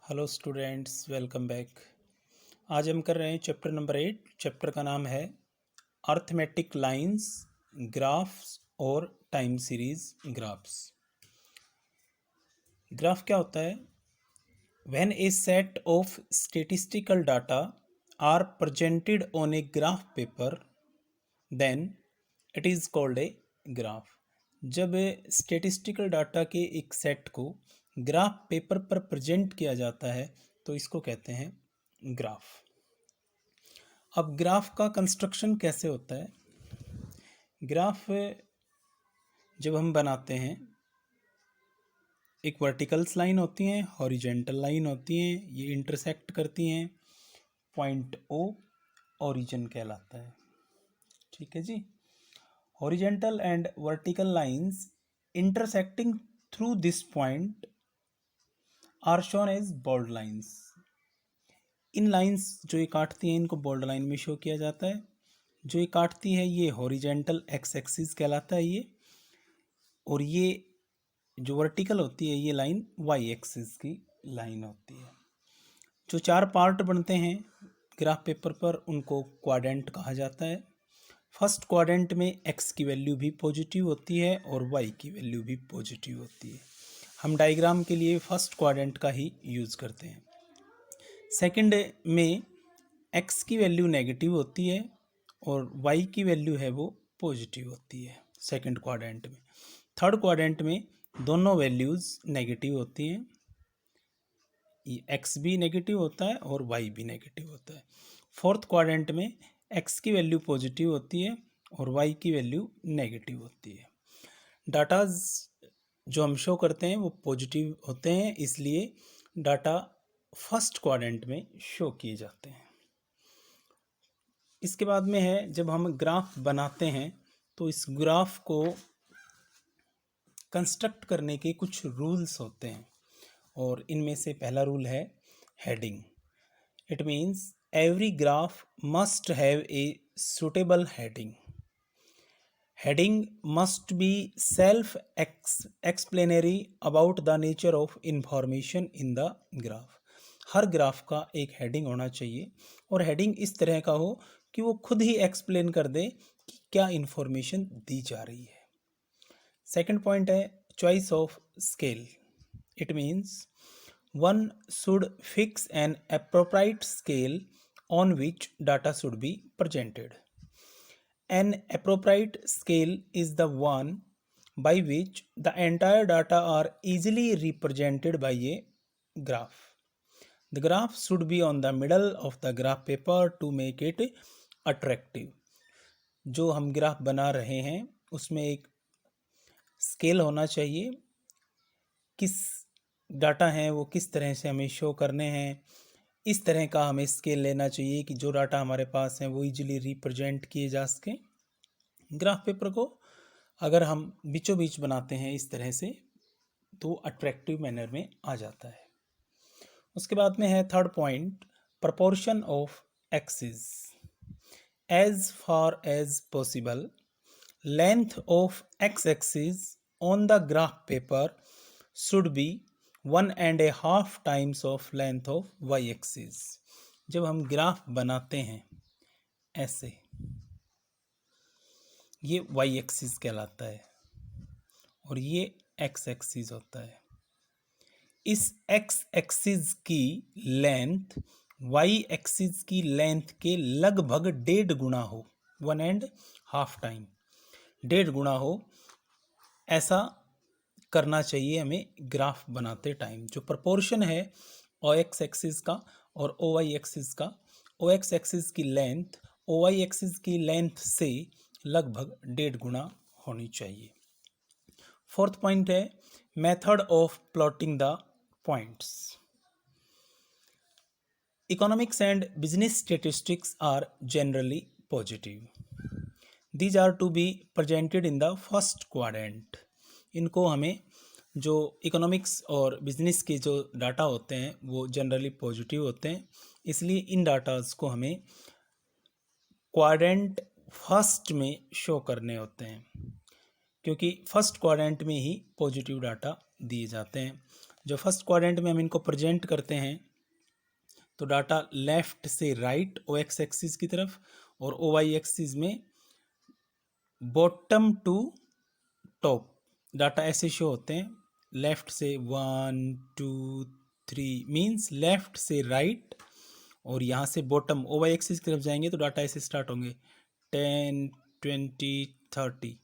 Hello students, welcome back. आज हम कर रहे हैं चैप्टर नंबर 8। चैप्टर का नाम है अर्थमेटिक लाइंस, ग्राफ्स और टाइम सीरीज ग्राफ्स। ग्राफ क्या होता है? When a set of statistical data are presented on a graph paper then it is called a graph. जब स्टैटिस्टिकल डाटा के एक सेट को ग्राफ पेपर पर प्रेजेंट किया जाता है तो इसको कहते हैं ग्राफ। अब ग्राफ का कंस्ट्रक्शन कैसे होता है? ग्राफ जब हम बनाते हैं, एक वर्टिकल्स लाइन होती हैं, हॉरिजेंटल लाइन होती हैं, ये इंटरसेक्ट करती हैं, पॉइंट ओ ओरिजिन कहलाता है। ठीक है जी। Horizontal and vertical lines intersecting through this point are shown as bold lines। इन लाइंस जो ये काटती हैं इनको बोल्ड लाइन में शो किया जाता है। जो ये काटती है ये हॉरिजेंटल एक्स एक्सिस कहलाता है ये, और ये जो वर्टिकल होती है ये लाइन वाई एक्सिस की लाइन होती है। जो चार पार्ट बनते हैं ग्राफ पेपर पर उनको क्वाड्रेंट कहा जाता है। फर्स्ट क्वाड्रेंट में एक्स की वैल्यू भी पॉजिटिव होती है और वाई की वैल्यू भी पॉजिटिव होती है। हम डायग्राम के लिए फर्स्ट क्वाड्रेंट का ही यूज़ करते हैं। सेकंड में एक्स की वैल्यू नेगेटिव होती है और वाई की वैल्यू है वो पॉजिटिव होती है सेकंड क्वाड्रेंट में। थर्ड क्वाड्रेंट में दोनों वैल्यूज़ नेगेटिव होती हैं, एक्स भी नेगेटिव होता है और वाई भी नेगेटिव होता है। फोर्थ क्वाड्रेंट में एक्स की वैल्यू पॉजिटिव होती है और वाई की वैल्यू नेगेटिव होती है। डाटाज जो हम शो करते हैं वो पॉजिटिव होते हैं, इसलिए डाटा फर्स्ट क्वाड्रेंट में शो किए जाते हैं। इसके बाद में है, जब हम ग्राफ बनाते हैं तो इस ग्राफ को कंस्ट्रक्ट करने के कुछ रूल्स होते हैं, और इनमें से पहला रूल है heading. It means every graph must have a suitable heading. Heading must be self explanatory about the nature of information in the graph. हर ग्राफ का एक हेडिंग होना चाहिए, और हेडिंग इस तरह का हो कि वो खुद ही एक्सप्लेन कर दे कि क्या इंफॉर्मेशन दी जा रही है। सेकंड पॉइंट है choice of scale. It means one should fix an appropriate scale on which data should be presented. An appropriate scale is the one by which the entire data are easily represented by a graph. The graph should be on the middle of the graph paper to make it attractive. जो हम graph बना रहे हैं उसमें एक scale होना चाहिए, किस डाटा हैं वो किस तरह से हमें शो करने हैं, इस तरह का हमें स्केल लेना चाहिए कि जो डाटा हमारे पास हैं वो इजीली रिप्रेजेंट किए जा सकें। ग्राफ पेपर को अगर हम बीचों बीच बनाते हैं इस तरह से तो अट्रैक्टिव मैनर में आ जाता है। उसके बाद में है third point, proportion of axis. As far as possible length of X axis on the graph paper should be 1.5 times of length of Y axis. जब हम ग्राफ बनाते हैं ऐसे, ये वाई एक्सिस कहलाता है और ये एक्स एक्सिस होता है। इस एक्स एक्सिस की लेंथ वाई एक्सिस की लेंथ के लगभग 1.5 गुना हो, 1.5 टाइम, 1.5 गुना हो, ऐसा करना चाहिए हमें ग्राफ बनाते टाइम। जो प्रपोर्शन है ओ एक्स एक्सिस का और ओ वाई एक्सिस का, ओ एक्स एक्सिस की लेंथ ओ वाई एक्सिस की लेंथ से लगभग 1.5 गुना होनी चाहिए। फोर्थ पॉइंट है method of plotting the points. Economics and business statistics are generally positive. These are to be presented in the first quadrant. इनको हमें, जो इकोनॉमिक्स और बिजनेस के जो डाटा होते हैं वो जनरली पॉजिटिव होते हैं, इसलिए इन डाटाज को हमें क्वाड्रेंट फर्स्ट में शो करने होते हैं, क्योंकि फर्स्ट क्वाड्रेंट में ही पॉजिटिव डाटा दिए जाते हैं। जो फर्स्ट क्वाड्रेंट में हम इनको प्रेजेंट करते हैं तो डाटा लेफ्ट से राइट ओ एक्स एक्सिस की तरफ और ओ वाई एक्सिस में बॉटम टू टॉप डाटा ऐसे शो होते हैं, लेफ्ट से 1 2 3 मीन्स लेफ्ट से राइट, और यहाँ से बॉटम ओ वाई एक्सिस की तरफ जाएंगे तो डाटा ऐसे स्टार्ट होंगे 10 20 30,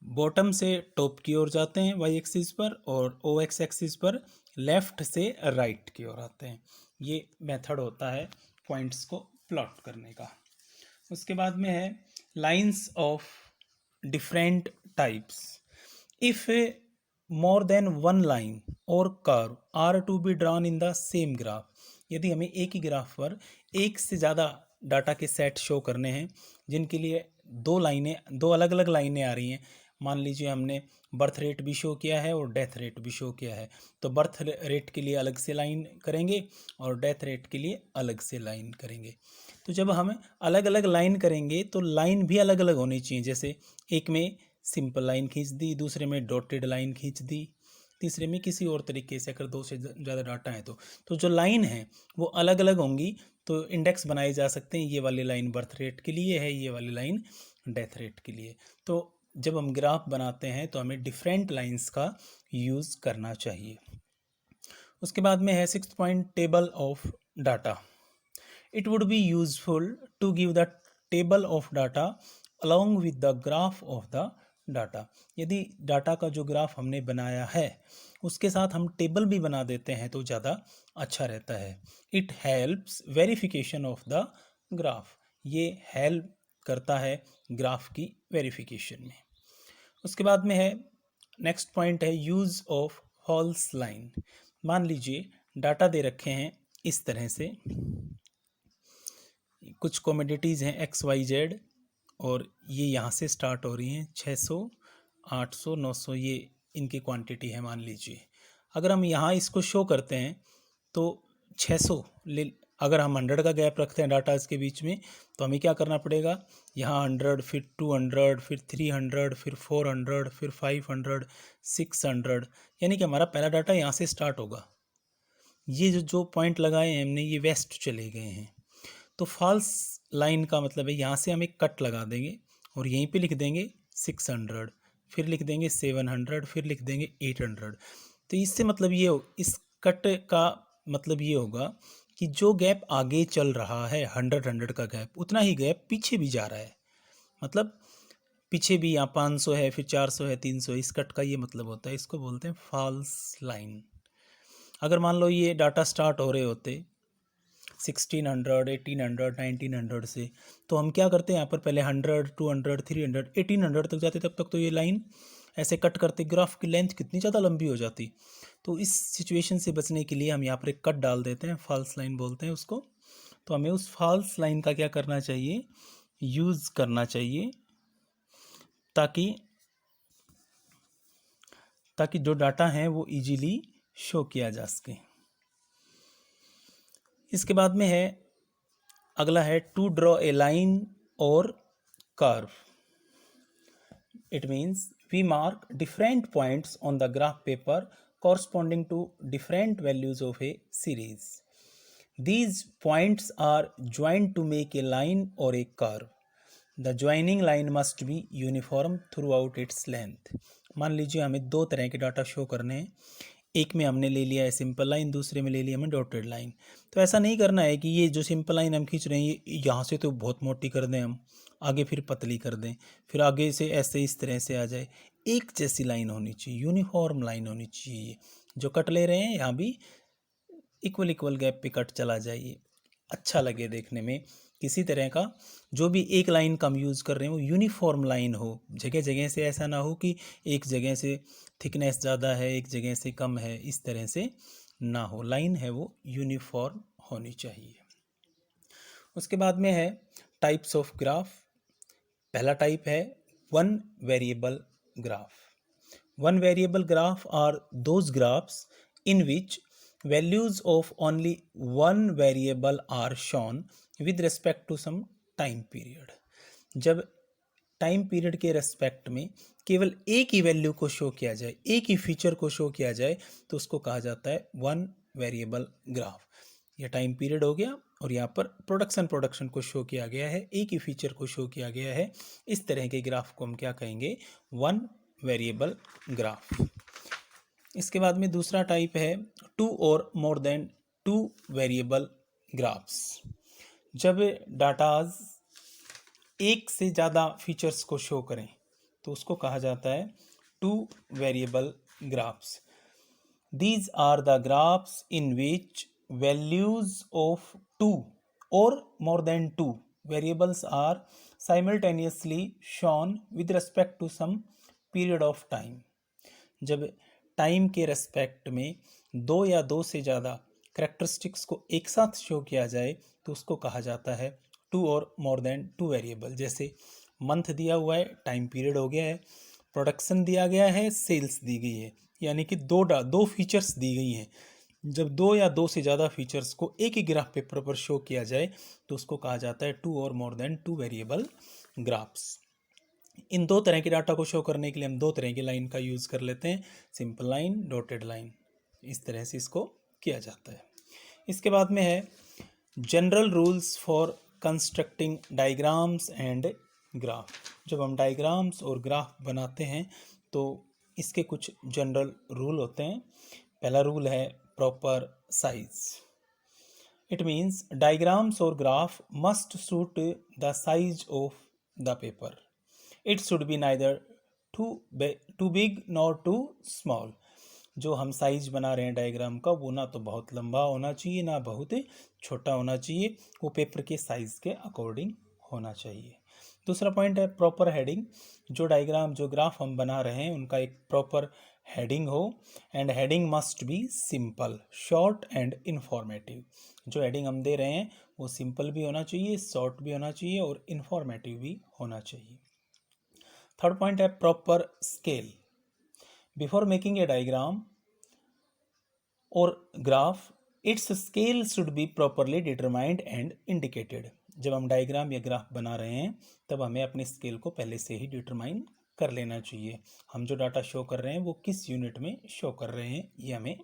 बॉटम से टॉप की ओर जाते हैं वाई एक्सिस पर और ओ एक्स एक्सिस पर लेफ्ट से राइट की ओर आते हैं। ये मेथड होता है पॉइंट्स को प्लॉट करने का। उसके बाद में है lines of different types. If more than one line और curve are to be drawn in the same graph, यदि हमें एक ही ग्राफ पर एक से ज़्यादा डाटा के सेट शो करने हैं जिनके लिए दो अलग अलग लाइनें आ रही हैं, मान लीजिए हमने बर्थ रेट भी शो किया है और डेथ रेट भी शो किया है, तो बर्थ रेट के लिए अलग से लाइन करेंगे और डेथ रेट के लिए अलग से लाइन करेंगे। तो जब हम अलग अलग लाइन करेंगे तो लाइन भी अलग अलग होनी चाहिए, जैसे एक में सिंपल लाइन खींच दी, दूसरे में डॉटेड लाइन खींच दी, तीसरे में किसी और तरीके से, अगर दो से ज़्यादा डाटा है तो जो लाइन है वो अलग अलग होंगी, तो इंडेक्स बनाए जा सकते हैं, ये वाली लाइन बर्थ रेट के लिए है, ये वाली लाइन डेथ रेट के लिए। तो जब हम ग्राफ बनाते हैं तो हमें डिफरेंट लाइंस का यूज़ करना चाहिए। उसके बाद में है 6th point, table of data. It would be useful to give the table of data along with the graph of the data. यदि डाटा का जो ग्राफ हमने बनाया है उसके साथ हम टेबल भी बना देते हैं तो ज़्यादा अच्छा रहता है। It helps verification of the graph, ये हेल्प करता है ग्राफ की वेरिफिकेशन में। उसके बाद में है नेक्स्ट पॉइंट है यूज़ ऑफ फॉल्स लाइन। मान लीजिए डाटा दे रखे हैं इस तरह से, कुछ कमोडिटीज़ हैं एक्स वाई जेड और ये यहाँ से स्टार्ट हो रही हैं 600 800 900, ये इनकी क्वांटिटी है मान लीजिए। अगर हम यहाँ इसको शो करते हैं तो 600 ले, अगर हम 100 का गैप रखते हैं डाटा इसके बीच में तो हमें क्या करना पड़ेगा, यहाँ 100 फिर 200 फिर 300 फिर 400 फिर 500 600, यानी कि हमारा पहला डाटा यहाँ से स्टार्ट होगा। ये जो पॉइंट लगाए हैं हमने ये वेस्ट चले गए हैं, तो फॉल्स लाइन का मतलब है यहाँ से हम एक कट लगा देंगे और यहीं पे लिख देंगे 600, फिर लिख देंगे 700, फिर लिख देंगे 800। तो इससे मतलब ये इस कट का मतलब ये होगा कि जो गैप आगे चल रहा है 100 का गैप, उतना ही गैप पीछे भी जा रहा है, मतलब पीछे भी यहाँ 500 है फिर 400 है 300, इस कट का ये मतलब होता है, इसको बोलते हैं फॉल्स लाइन। अगर मान लो ये डाटा स्टार्ट हो रहे होते 1600 1800 1900 से, तो हम क्या करते हैं यहाँ पर पहले 100 200 300 1800 तक जाते, तब तक तो ये लाइन ऐसे कट करते ग्राफ की लेंथ कितनी ज़्यादा लंबी हो जाती। तो इस सिचुएशन से बचने के लिए हम यहाँ पर एक कट डाल देते हैं, फॉल्स लाइन बोलते हैं उसको। तो हमें उस फॉल्स लाइन का क्या करना चाहिए, यूज़ करना चाहिए, ताकि जो डाटा है वो इजीली शो किया जा सके। इसके बाद में है अगला है टू ड्रॉ ए लाइन और curve. It means we mark different points on the graph paper corresponding to different values of a series. These points are joined to make a line or a curve. The joining line must be uniform throughout its length. मान लीजिए हमें दो तरह के data show करने हैं, एक में हमने ले लिया है सिंपल लाइन, दूसरे में ले लिया हमें डॉटेड लाइन। तो ऐसा नहीं करना है कि ये जो सिंपल लाइन हम खींच रहे हैं ये यहाँ से तो बहुत मोटी कर दें हम, आगे फिर पतली कर दें, फिर आगे से ऐसे इस तरह से आ जाए। एक जैसी लाइन होनी चाहिए, यूनिफॉर्म लाइन होनी चाहिए। जो कट ले रहे हैं यहाँ भी इक्वल गैप पे कट चला जाइए, अच्छा लगे देखने में। किसी तरह का जो भी एक लाइन का हम यूज़ कर रहे हैं वो यूनिफॉर्म लाइन हो, जगह जगह से ऐसा ना हो कि एक जगह से थिकनेस ज़्यादा है एक जगह से कम है, इस तरह से ना हो, लाइन है वो यूनिफॉर्म होनी चाहिए। उसके बाद में है टाइप्स ऑफ ग्राफ। पहला टाइप है one variable graph. One variable graph are those graphs in which values of only one variable are shown with respect to some time period। जब टाइम पीरियड के रेस्पेक्ट में केवल एक ही value को show किया जाए, एक ही फीचर को शो किया जाए, तो उसको कहा जाता है वन वेरिएबल ग्राफ। यह टाइम पीरियड हो गया और यहाँ पर प्रोडक्शन को शो किया गया है, एक ही फीचर को शो किया गया है। इस तरह के ग्राफ को हम क्या कहेंगे, वन वेरिएबल ग्राफ। इसके बाद में दूसरा टाइप है two or more than two variable graphs. जब डाटाज एक से ज़्यादा फीचर्स को शो करें तो उसको कहा जाता है to variable graphs. These are the graphs in which values of two or more than two variables are simultaneously shown with respect to some period of time। जब टाइम के रेस्पेक्ट में दो या दो से ज़्यादा करेक्टरिस्टिक्स को एक साथ शो किया जाए तो उसको कहा जाता है two or more than two variable. जैसे मंथ दिया हुआ है, टाइम पीरियड हो गया है, प्रोडक्शन दिया गया है, सेल्स दी गई है, यानी कि दो फीचर्स दी गई हैं। जब दो या दो से ज़्यादा फीचर्स को एक ही ग्राफ पेपर पर शो किया जाए तो उसको कहा जाता है two or more than two variable graphs. इन दो तरह के डाटा को शो करने के लिए हम दो तरह की लाइन का यूज़ कर लेते हैं, सिंपल लाइन, डॉटेड लाइन। इस तरह से इसको किया जाता है। इसके बाद में है general rules for constructing diagrams and graph. जब हम डायग्राम्स और ग्राफ बनाते हैं तो इसके कुछ जनरल रूल होते हैं। पहला रूल है proper size. It means diagrams or graph must suit the size of the paper. It should be neither too big nor too small. जो हम साइज बना रहे हैं डायग्राम का, वो ना तो बहुत लंबा होना चाहिए ना बहुत छोटा होना चाहिए, वो पेपर के साइज के अकॉर्डिंग होना चाहिए। दूसरा पॉइंट है प्रॉपर हेडिंग। जो डायग्राम जो ग्राफ हम बना रहे हैं उनका एक प्रॉपर हेडिंग हो, and heading must B simple, short and informative. जो हेडिंग हम दे रहे हैं वो सिंपल भी होना चाहिए, शॉर्ट भी होना चाहिए और इन्फॉर्मेटिव भी होना चाहिए। थर्ड पॉइंट है proper scale. Before making a diagram or graph, its scale should be properly determined and indicated. जब हम डायग्राम या ग्राफ बना रहे हैं तब हमें अपने स्केल को पहले से ही डिटरमाइन कर लेना चाहिए। हम जो डाटा शो कर रहे हैं वो किस यूनिट में शो कर रहे हैं ये हमें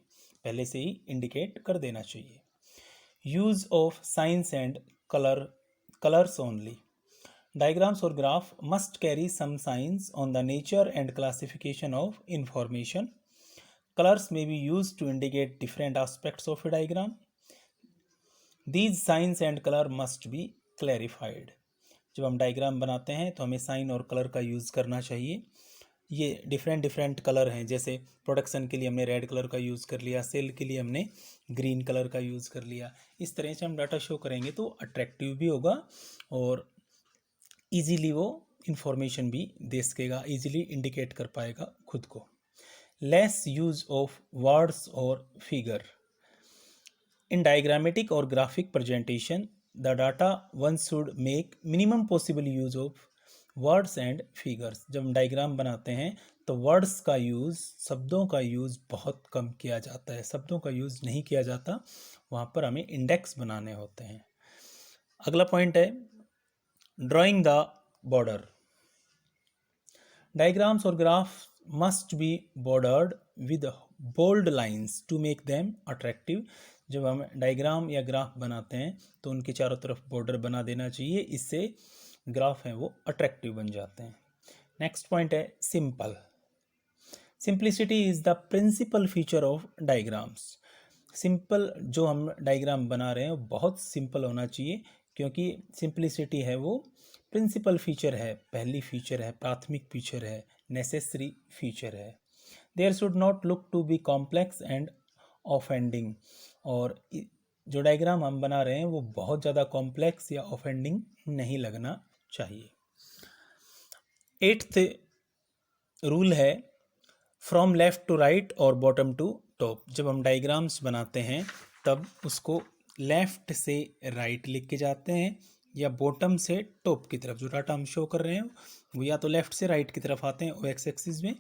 पहले से ही इंडिकेट कर देना चाहिए। Use of signs and colours only. Diagrams or graph must carry some signs on the nature and classification of information. Colors may be used to indicate different aspects of a diagram. These signs and color must be clarified. जब हम diagram बनाते हैं तो हमें sign और colour का use करना चाहिए। ये डिफरेंट कलर हैं, जैसे प्रोडक्शन के लिए हमने रेड कलर का यूज़ कर लिया, सेल के लिए हमने ग्रीन कलर का यूज़ कर लिया। इस तरह से हम डाटा शो करेंगे तो अट्रैक्टिव भी होगा और ईजीली वो इंफॉर्मेशन भी दे सकेगा, ईजीली इंडिकेट कर पाएगा खुद को। Less use of words or figure. In diagrammatic or graphic presentation, the data one should make minimum possible use of words and figures. जब हम डायग्राम बनाते हैं तो वर्ड्स का यूज़, शब्दों का यूज़ बहुत कम किया जाता है, शब्दों का यूज़ नहीं किया जाता, वहाँ पर हमें इंडेक्स बनाने होते हैं। अगला पॉइंट है drawing the border. Diagrams or graph must be bordered with bold lines to make them attractive। जब हम डायग्राम या ग्राफ बनाते हैं तो उनके चारों तरफ बॉर्डर बना देना चाहिए, इससे ग्राफ हैं वो अट्रैक्टिव बन जाते हैं। नेक्स्ट पॉइंट है simple. Simplicity is the principal feature of diagrams. Simple जो हम डायग्राम बना रहे हैं वो बहुत सिंपल होना चाहिए, क्योंकि सिंप्लिसिटी है वो प्रिंसिपल फीचर है, पहली फीचर है, प्राथमिक फीचर है, नेसेसरी फीचर है। There should not look to be complex and offending. और जो डायग्राम हम बना रहे हैं वो बहुत ज़्यादा कॉम्प्लेक्स या ऑफेंडिंग नहीं लगना चाहिए। 8th रूल है फ्रॉम लेफ़्ट टू राइट और बॉटम टू टॉप। जब हम डायग्राम्स बनाते हैं तब उसको लेफ़्ट से राइट लिख के जाते हैं या बॉटम से टॉप की तरफ। जो डाटा हम शो कर रहे हैं वो या तो लेफ़्ट से राइट की तरफ आते हैं ओ एक्स एक्सिस में,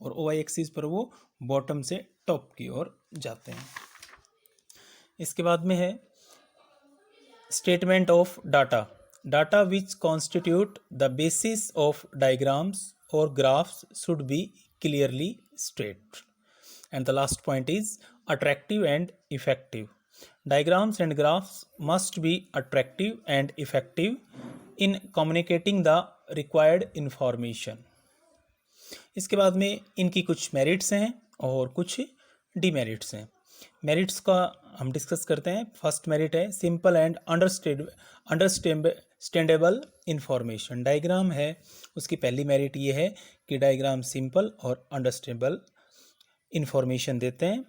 और ओ वाई एक्सिस पर वो बॉटम से टॉप की ओर जाते हैं। इसके बाद में है statement of data. Data which constitute the basis of diagrams or graphs should be clearly stated. And the last point is attractive and effective. Diagrams and graphs must be attractive and effective in communicating the required information. इसके बाद में इनकी कुछ merits हैं और कुछ demerits हैं. Merits का हम डिस्कस करते हैं. फर्स्ट मेरिट है simple and understandable information. Diagram है उसकी पहली मेरिट ये है कि डायग्राम सिंपल और अंडरस्टैंडेबल इंफॉर्मेशन देते हैं,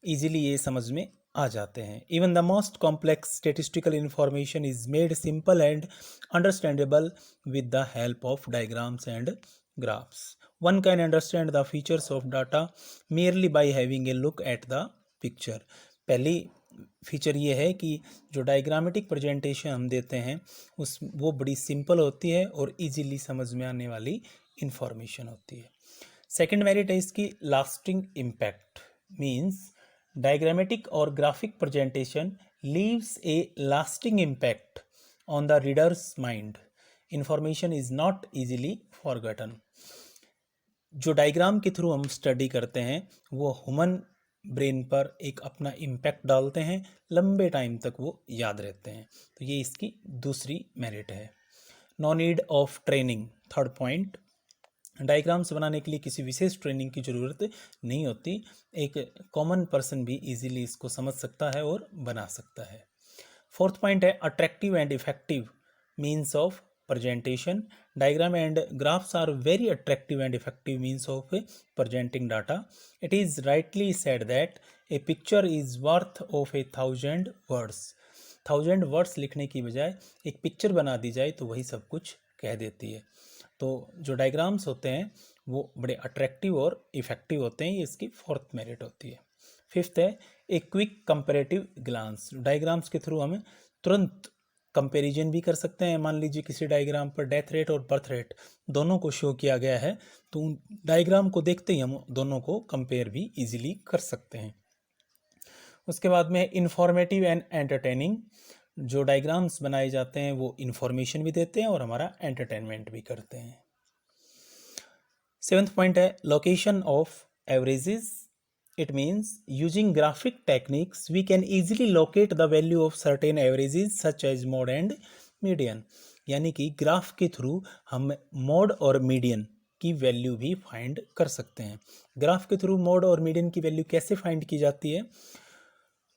इजीली ये समझ में आ जाते हैं. Even the most complex statistical information is made simple and understandable with the help of diagrams and graphs. One can understand the features of data merely by having a look at the picture. पहली feature ये है कि जो diagrammatic presentation हम देते हैं वो बड़ी सिंपल होती है और इजीली समझ में आने वाली इंफॉर्मेशन होती है. सेकंड मेरिट है इसकी लास्टिंग इम्पैक्ट. मीन्स डायग्रामेटिक और graphic presentation leaves A lasting impact on the readers mind. Information is not easily forgotten. जो डायग्राम के थ्रू हम स्टडी करते हैं वो ह्यूमन ब्रेन पर एक अपना इम्पैक्ट डालते हैं, लंबे टाइम तक वो याद रहते हैं. तो ये इसकी दूसरी मेरिट है. No need of training. Third point, diagrams बनाने के लिए किसी विशेष ट्रेनिंग की ज़रूरत नहीं होती. एक कॉमन पर्सन भी इजीली इसको समझ सकता है और बना सकता है. फोर्थ पॉइंट है attractive and effective means of presentation. Diagram and graphs are very attractive and effective means of presenting data. It is rightly said that a picture is worth of 1,000 words. 1,000 words लिखने की बजाय एक picture बना दी जाए तो वही सब कुछ कह देती है. तो जो डायग्राम्स होते हैं वो बड़े अट्रैक्टिव और इफेक्टिव होते हैं. ये इसकी फोर्थ मेरिट होती है. फिफ्थ है a quick comparative glance. Diagrams के थ्रू हमें तुरंत कंपैरिजन भी कर सकते हैं. मान लीजिए किसी डायग्राम पर डेथ रेट और बर्थ रेट दोनों को शो किया गया है तो उन डायग्राम को देखते ही हम दोनों को कंपेयर भी इजीली कर सकते हैं. उसके बाद में इंफॉर्मेटिव एंड एंटरटेनिंग. जो डायग्राम्स बनाए जाते हैं वो इंफॉर्मेशन भी देते हैं और हमारा एंटरटेनमेंट भी करते हैं. सेवंथ पॉइंट है location of averages. It means using graphic techniques we can easily locate the value of certain averages such as mode and median. यानी कि ग्राफ के थ्रू हम मोड और मीडियन की वैल्यू भी फाइंड कर सकते हैं. ग्राफ के थ्रू मोड और मीडियन की वैल्यू कैसे फाइंड की जाती है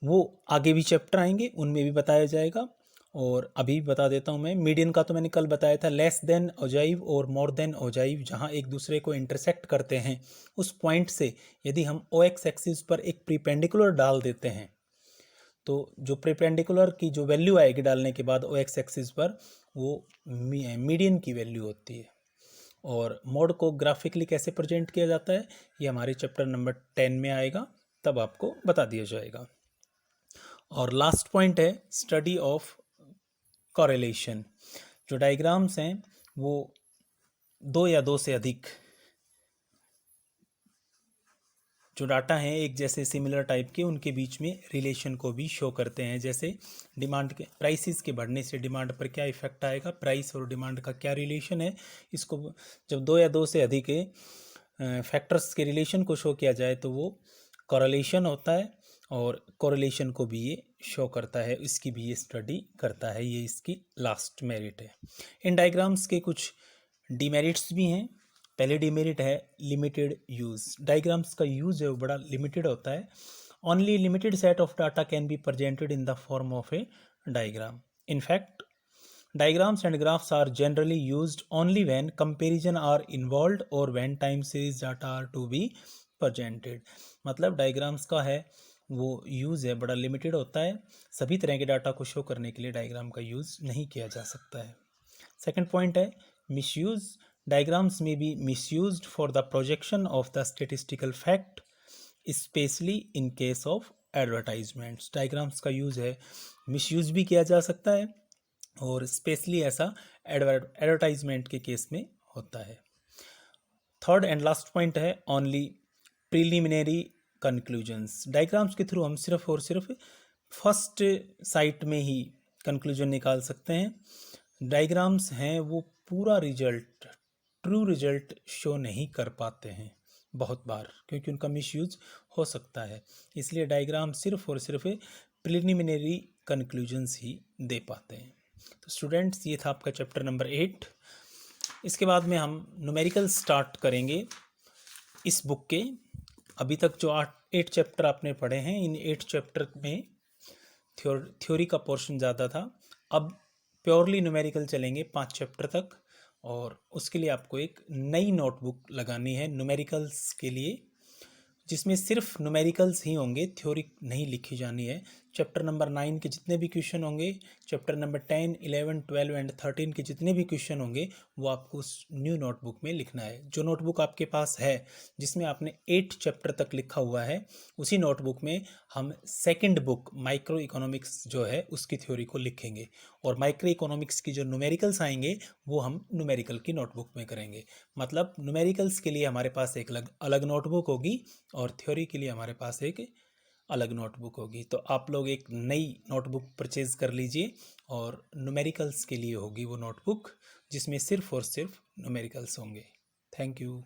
वो आगे भी चैप्टर आएंगे, उनमें भी बताया जाएगा. और अभी बता देता हूँ मैं. मीडियन का तो मैंने कल बताया था. लेस देन ओजाइव और मोर देन ओजाइव जहाँ एक दूसरे को इंटरसेक्ट करते हैं उस पॉइंट से यदि हम ओ एक्स एक्सिस पर एक प्रीपेंडिकुलर डाल देते हैं तो जो प्रीपेंडिकुलर की जो वैल्यू आएगी डालने के बाद ओ एक्स एक्सिस पर वो मीडियन की वैल्यू होती है. और मोड को ग्राफिकली कैसे प्रेजेंट किया जाता है ये हमारे चैप्टर नंबर 10 में आएगा, तब आपको बता दिया जाएगा. और लास्ट पॉइंट है स्टडी ऑफ कॉरेलेशन. जो डायग्राम्स हैं वो दो या दो से अधिक जो डाटा हैं एक जैसे सिमिलर टाइप के उनके बीच में रिलेशन को भी शो करते हैं. जैसे डिमांड के प्राइसेस के बढ़ने से डिमांड पर क्या इफेक्ट आएगा, प्राइस और डिमांड का क्या रिलेशन है. इसको जब दो या दो से अधिक फैक्टर्स के रिलेशन को शो किया जाए तो वो कॉरेलेशन होता है. और कोरिलेशन को भी ये शो करता है, इसकी भी ये स्टडी करता है. ये इसकी लास्ट मेरिट है. इन डायग्राम्स के कुछ डीमेरिट्स भी हैं. पहले डीमेरिट है लिमिटेड यूज़. डायग्राम्स का यूज़ है वो बड़ा लिमिटेड होता है. Only limited set of data can be presented in the form of a diagram. In fact diagrams and graphs are generally used only when comparison are involved or when time series data are to be presented. मतलब diagrams का है वो use है बड़ा limited होता है. सभी तरह के डाटा को शो करने के लिए डायग्राम का यूज़ नहीं किया जा सकता है. सेकंड पॉइंट है मिसयूज़. डायग्राम्स में B misused for the projection of the statistical fact specially in case of advertisements. Diagrams का यूज़ है मिसयूज़ भी किया जा सकता है और स्पेशली ऐसा एडवर्टाइजमेंट के केस में होता है. थर्ड एंड लास्ट पॉइंट है ओनली प्रिलिमिनरी कंक्लूजन्स. डायग्राम्स के थ्रू हम सिर्फ और सिर्फ फर्स्ट साइट में ही कंक्लूजन निकाल सकते हैं. डायग्राम्स हैं वो पूरा रिजल्ट ट्रू रिजल्ट शो नहीं कर पाते हैं बहुत बार, क्योंकि उनका मिसयूज हो सकता है। इसलिए डायग्राम सिर्फ और सिर्फ प्रिलिमिनरी कंक्लूजन्स ही दे पाते हैं। तो स्टूडेंट्स, ये था आपका चैप्टर नंबर 8। इसके बाद में हम न्यूमेरिकल स्टार्ट करेंगे इस बुक के। अभी तक जो 8 चैप्टर आपने पढ़े हैं, इन 8 चैप्टर में थ्योरी का पोर्शन ज़्यादा था। अब प्योरली न्यूमेरिकल चलेंगे 5 चैप्टर तक, और उसके लिए आपको एक नई नोटबुक लगानी है न्यूमेरिकल्स के लिए, जिसमें सिर्फ न्यूमेरिकल्स ही होंगे, थ्योरी नहीं लिखी जानी है। चैप्टर नंबर 9 के जितने भी क्वेश्चन होंगे, चैप्टर नंबर 10, 11, 12 एंड 13 के जितने भी क्वेश्चन होंगे, वो आपको उस न्यू नोटबुक में लिखना है। जो नोटबुक आपके पास है जिसमें आपने 8 चैप्टर तक लिखा हुआ है, उसी नोटबुक में हम सेकंड बुक माइक्रो इकोनॉमिक्स जो है उसकी थ्योरी को लिखेंगे, और माइक्रो इकोनॉमिक्स की जो न्यूमेरिकल्स आएंगे वो हम न्यूमेरिकल की नोटबुक में करेंगे। मतलब न्यूमेरिकल्स के लिए हमारे पास एक अलग नोटबुक होगी, और थ्योरी के लिए हमारे पास एक अलग नोटबुक होगी। तो आप लोग एक नई नोटबुक परचेज़ कर लीजिए, और न्यूमेरिकल्स के लिए होगी वो नोटबुक, जिसमें सिर्फ और सिर्फ न्यूमेरिकल्स होंगे। Thank you.